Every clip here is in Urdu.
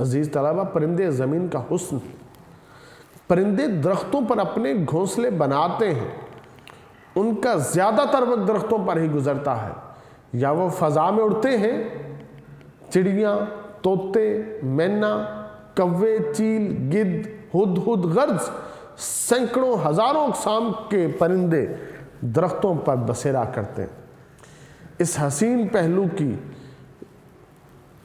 عزیز طلبہ، پرندے زمین کا حسن ہیں۔ پرندے درختوں پر اپنے گھونسلے بناتے ہیں، ان کا زیادہ تر وقت درختوں پر ہی گزرتا ہے، یا وہ فضا میں اڑتے ہیں۔ چڑیاں، طوطے، مینا، کوے، چیل، گدھ، ہدہد، غرض سینکڑوں ہزاروں اقسام کے پرندے درختوں پر بسیرا کرتے ہیں۔ اس حسین پہلو کی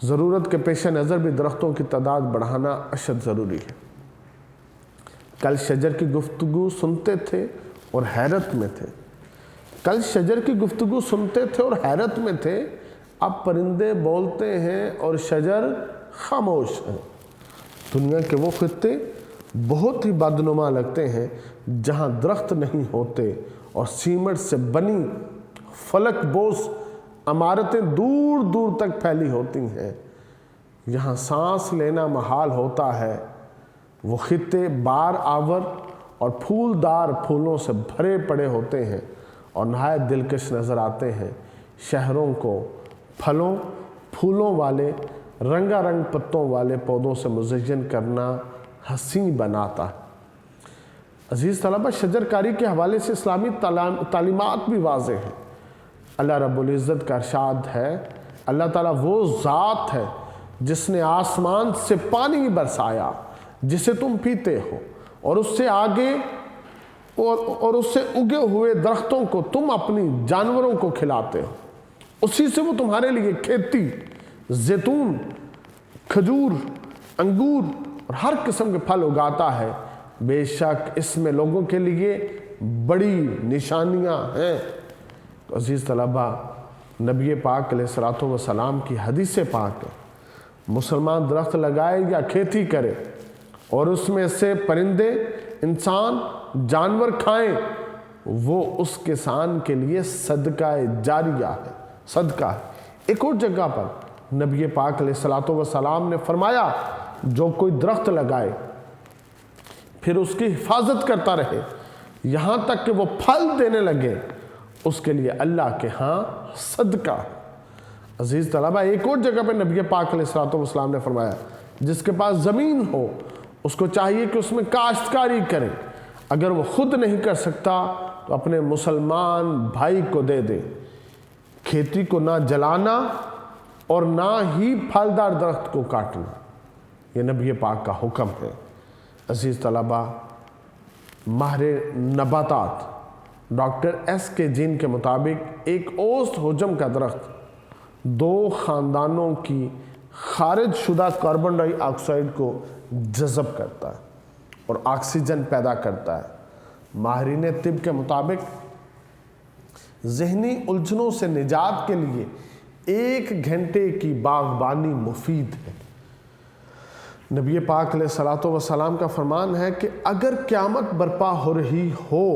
ضرورت کے پیش نظر بھی درختوں کی تعداد بڑھانا اشد ضروری ہے۔ کل شجر کی گفتگو سنتے تھے اور حیرت میں تھے، کل شجر کی گفتگو سنتے تھے اور حیرت میں تھے، اب پرندے بولتے ہیں اور شجر خاموش ہیں۔ دنیا کے وہ خطے بہت ہی بدنما لگتے ہیں جہاں درخت نہیں ہوتے اور سیمنٹ سے بنی فلک بوس عمارتیں دور دور تک پھیلی ہوتی ہیں۔ یہاں سانس لینا محال ہوتا ہے۔ وہ خطے بار آور اور پھولدار پھولوں سے بھرے پڑے ہوتے ہیں اور نہایت دلکش نظر آتے ہیں۔ شہروں کو پھلوں پھولوں والے رنگا رنگ پتوں والے پودوں سے مزین کرنا حسین بناتا ہے۔ عزیز طلبہ، شجر کاری کے حوالے سے اسلامی تعلیمات بھی واضح ہیں۔ اللہ رب العزت کا ارشاد ہے، اللہ تعالیٰ وہ ذات ہے جس نے آسمان سے پانی برسایا جسے تم پیتے ہو، اور اس سے آگے اور اس سے اگے ہوئے درختوں کو تم اپنی جانوروں کو کھلاتے ہو۔ اسی سے وہ تمہارے لیے کھیتی، زیتون، کھجور، انگور اور ہر قسم کے پھل اگاتا ہے۔ بے شک اس میں لوگوں کے لیے بڑی نشانیاں ہیں۔ تو عزیز طلبہ، نبی پاک علیہ الصلوۃ والسلام کی حدیث پاک ہے، مسلمان درخت لگائے یا کھیتی کرے اور اس میں سے پرندے، انسان، جانور کھائیں، وہ اس کسان کے لیے صدقہ جاریہ ہے، صدقہ ہے۔ ایک اور جگہ پر نبی پاک علیہ الصلوۃ والسلام نے فرمایا، جو کوئی درخت لگائے پھر اس کی حفاظت کرتا رہے یہاں تک کہ وہ پھل دینے لگے، اس کے لیے اللہ کے ہاں صدقہ ہے۔ عزیز طلبہ، ایک اور جگہ پہ نبی پاک علیہ الصلوۃ والسلام نے فرمایا، جس کے پاس زمین ہو اس کو چاہیے کہ اس میں کاشتکاری کرے، اگر وہ خود نہیں کر سکتا تو اپنے مسلمان بھائی کو دے دے۔ کھیتی کو نہ جلانا اور نہ ہی پھلدار درخت کو کاٹنا، یہ نبی پاک کا حکم ہے۔ عزیز طلبہ، ماہر نباتات ڈاکٹر ایس کے جین کے مطابق ایک اوسط حجم کا درخت 2 خاندانوں کی خارج شدہ کاربن ڈائی آکسائڈ کو جذب کرتا ہے اور آکسیجن پیدا کرتا ہے۔ ماہرین طب کے مطابق ذہنی الجھنوں سے نجات کے لیے 1 گھنٹے کی باغبانی مفید ہے۔ نبی پاک علیہ الصلوۃ والسلام کا فرمان ہے کہ اگر قیامت برپا ہو رہی ہو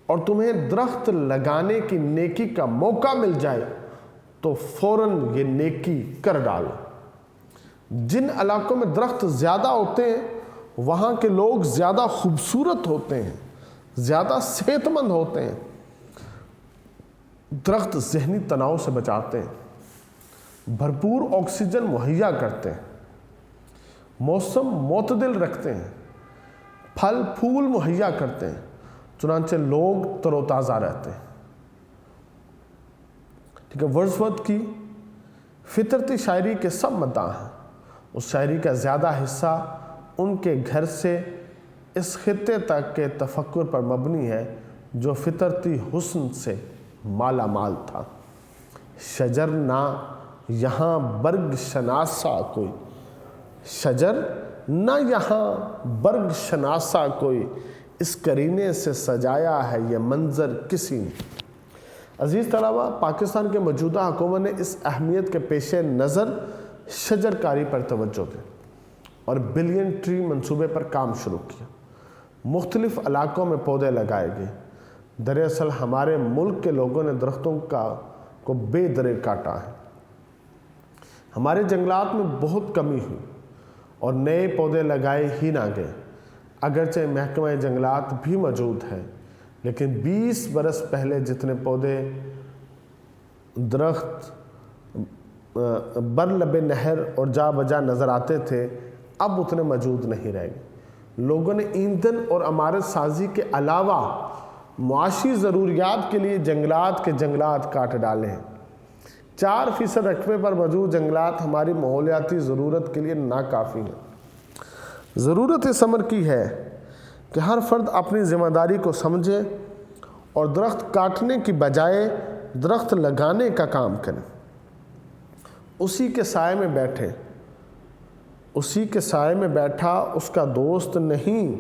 اور تمہیں درخت لگانے کی نیکی کا موقع مل جائے تو فوراً یہ نیکی کر ڈالو۔ جن علاقوں میں درخت زیادہ ہوتے ہیں وہاں کے لوگ زیادہ خوبصورت ہوتے ہیں، زیادہ صحت مند ہوتے ہیں۔ درخت ذہنی تناؤ سے بچاتے ہیں، بھرپور آکسیجن مہیا کرتے ہیں، موسم معتدل رکھتے ہیں، پھل پھول مہیا کرتے ہیں، چنانچہ لوگ تر و تازہ رہتے ہیں۔ ٹھیک ہے، ورڈزورتھ کی فطرتی شاعری کے سب مداح ہیں۔ اس شاعری کا زیادہ حصہ ان کے گھر سے اس خطے تک کے تفکر پر مبنی ہے جو فطرتی حسن سے مالا مال تھا۔ شجر نہ یہاں برگ شناسا کوئی، شجر نہ یہاں برگ شناسا کوئی، اس کرینے سے سجایا ہے یہ منظر کسی نے۔ عزیز طلبہ، پاکستان کے موجودہ حکومت نے اس اہمیت کے پیش نظر شجر کاری پر توجہ دی اور بلین ٹری منصوبے پر کام شروع کیا۔ مختلف علاقوں میں پودے لگائے گئے۔ دراصل ہمارے ملک کے لوگوں نے درختوں کو بے درے کاٹا ہے۔ ہمارے جنگلات میں بہت کمی ہوئی اور نئے پودے لگائے ہی نہ گئے۔ اگرچہ محکمہ جنگلات بھی موجود ہے، لیکن 20 برس پہلے جتنے پودے درخت برلب نہر اور جا بجا نظر آتے تھے اب اتنے موجود نہیں رہے گے۔ لوگوں نے ایندھن اور عمارت سازی کے علاوہ معاشی ضروریات کے لیے جنگلات کے جنگلات کاٹ ڈالے ہیں۔ 4% رقبے پر موجود جنگلات ہماری ماحولیاتی ضرورت کے لیے ناکافی ہیں۔ ضرورت اس امر کی ہے کہ ہر فرد اپنی ذمہ داری کو سمجھے اور درخت کاٹنے کی بجائے درخت لگانے کا کام کرے، اسی کے سائے میں بیٹھے، اسی کے سائے میں بیٹھا اس کا دوست نہیں،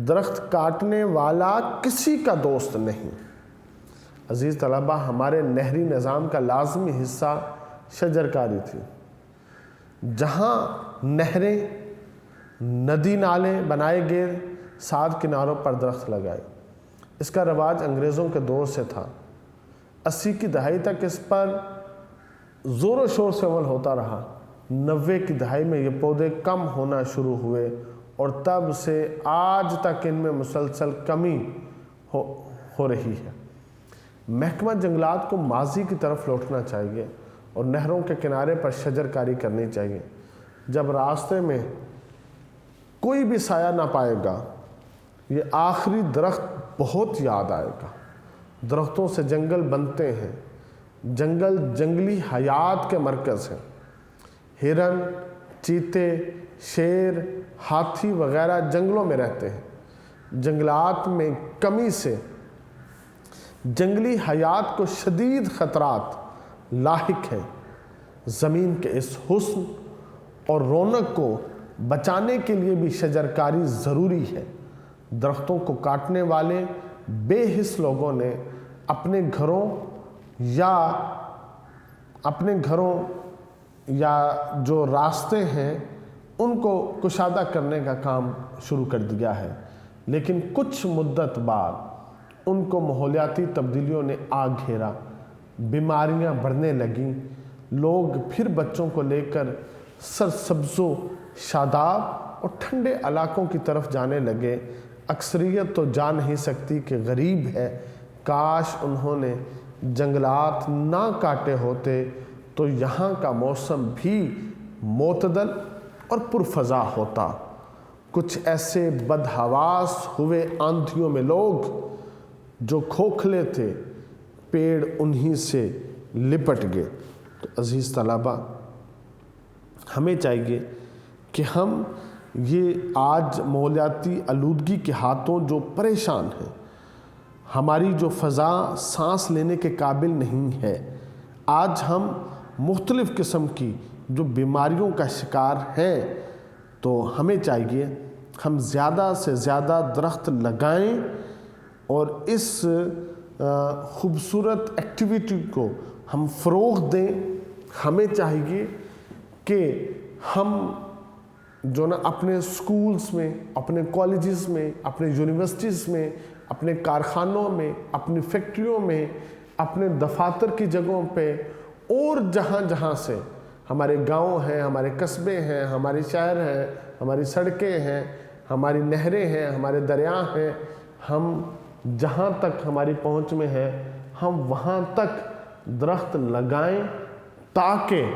درخت کاٹنے والا کسی کا دوست نہیں۔ عزیز طلبہ، ہمارے نہری نظام کا لازمی حصہ شجرکاری تھی۔ جہاں نہریں، ندی نالے بنائے گئے، 7 کناروں پر درخت لگائے۔ اس کا رواج انگریزوں کے دور سے تھا۔ 80 کی دہائی تک اس پر زور و شور سے عمل ہوتا رہا۔ 90 کی دہائی میں یہ پودے کم ہونا شروع ہوئے اور تب سے آج تک ان میں مسلسل کمی ہو رہی ہے۔ محکمہ جنگلات کو ماضی کی طرف لوٹنا چاہیے اور نہروں کے کنارے پر شجرکاری کرنی چاہیے۔ جب راستے میں کوئی بھی سایہ نہ پائے گا، یہ آخری درخت بہت یاد آئے گا۔ درختوں سے جنگل بنتے ہیں۔ جنگل جنگلی حیات کے مرکز ہیں۔ ہرن، چیتے، شیر، ہاتھی وغیرہ جنگلوں میں رہتے ہیں۔ جنگلات میں کمی سے جنگلی حیات کو شدید خطرات لاحق ہیں۔ زمین کے اس حسن اور رونق کو بچانے کے لیے بھی شجرکاری ضروری ہے۔ درختوں کو کاٹنے والے بے حس لوگوں نے اپنے گھروں یا جو راستے ہیں ان کو کشادہ کرنے کا کام شروع کر دیا ہے، لیکن کچھ مدت بعد ان کو ماحولیاتی تبدیلیوں نے آ گھیرا، بیماریاں بڑھنے لگیں، لوگ پھر بچوں کو لے کر سرسبز و شاداب اور ٹھنڈے علاقوں کی طرف جانے لگے۔ اکثریت تو جا نہیں سکتی کہ غریب ہے۔ کاش انہوں نے جنگلات نہ کاٹے ہوتے تو یہاں کا موسم بھی معتدل اور پرفضا ہوتا۔ کچھ ایسے بدحواس ہوئے آندھیوں میں لوگ جو کھوکھلے تھے، پیڑ انہی سے لپٹ گئے۔ تو عزیز طلبہ، ہمیں چاہیے کہ ہم یہ آج ماحولیاتی آلودگی کے ہاتھوں جو پریشان ہیں، ہماری جو فضا سانس لینے کے قابل نہیں ہے، آج ہم مختلف قسم کی جو بیماریوں کا شکار ہیں، تو ہمیں چاہیے ہم زیادہ سے زیادہ درخت لگائیں اور اس خوبصورت ایکٹیویٹی کو ہم فروغ دیں۔ ہمیں چاہیے کہ ہم اپنے سکولز میں، اپنے کالجز میں، اپنے یونیورسٹیز میں، اپنے کارخانوں میں، اپنی فیکٹریوں میں، اپنے دفاتر کی جگہوں پہ اور جہاں جہاں سے ہمارے گاؤں ہیں، ہمارے قصبے ہیں، ہمارے شہر ہیں، ہماری سڑکیں ہیں، ہماری نہریں ہیں، ہمارے دریا ہیں، ہم جہاں تک ہماری پہنچ میں ہے ہم وہاں تک درخت لگائیں تاکہ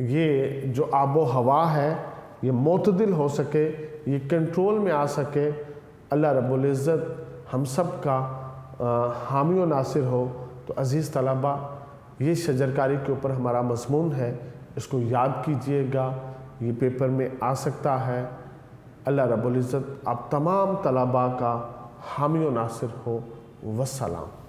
یہ جو آب و ہوا ہے یہ معتدل ہو سکے، یہ کنٹرول میں آ سکے۔ اللہ رب العزت ہم سب کا حامی و ناصر ہو۔ تو عزیز طلبہ، یہ شجرکاری کے اوپر ہمارا مضمون ہے، اس کو یاد کیجئے گا، یہ پیپر میں آ سکتا ہے۔ اللہ رب العزت آپ تمام طلباء کا حامی و ناصر ہو۔ والسلام۔